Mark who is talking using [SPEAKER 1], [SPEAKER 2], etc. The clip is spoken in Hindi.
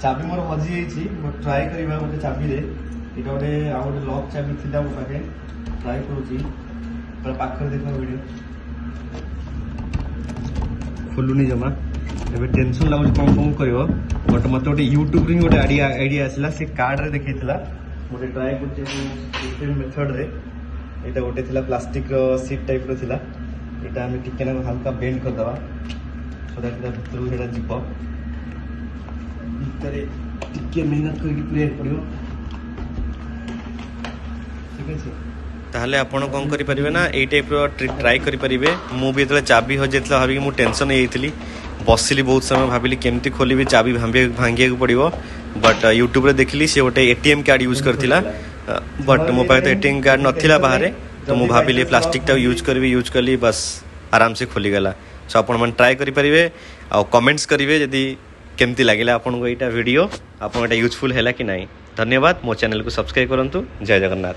[SPEAKER 1] चाबी मोर हजि जाइए ट्राए करवा गोटे चाबी रे ये गोटे आउ गोटे लक चाबी थी मो पाखे ट्राए करुँच पाखे देख वीडियो खोलुनी जमा ए टेंशन लगुच कौन कौन कर बट मत गोटे यूट्यूब रे गोटे आइडिया आसला से कार्ड रे देखा गोटे ट्राए कर मेथड रे यहाँ गोटे थी प्लास्टिक सीट टाइप रा यहाँ आम टिके हल्का बेंड करदे सो दैट भितर से जीव भितर टिके मेहनत करके पूरा पड़ो ठीक है। ताहले आपण कौन करें ना यही टाइप ट्राए करेंगे मुझे जो चाबी हो जाता भाविक मुझे टेंशन होती बसिली बहुत समय भाविली केमती खोली चाबी भांगे पड़ो बट यूट्यूब रे देखली से गोटे एटीएम कार्ड यूज करथिला बट मो पाखे तो एटीएम कार्ड नथिला बाहर तो मुझे भाविली प्लास्टिक टा यूज कली बस आराम से खोली गला। सो आपण मन ट्राए करेंगे आ कमेंट्स करेंगे जदि केमती लगे आपको यहाँ वीडियो आपन यूजफुल है कि नहीं। धन्यवाद। मो चैनल को सब्सक्राइब करंतु। जय जगन्नाथ।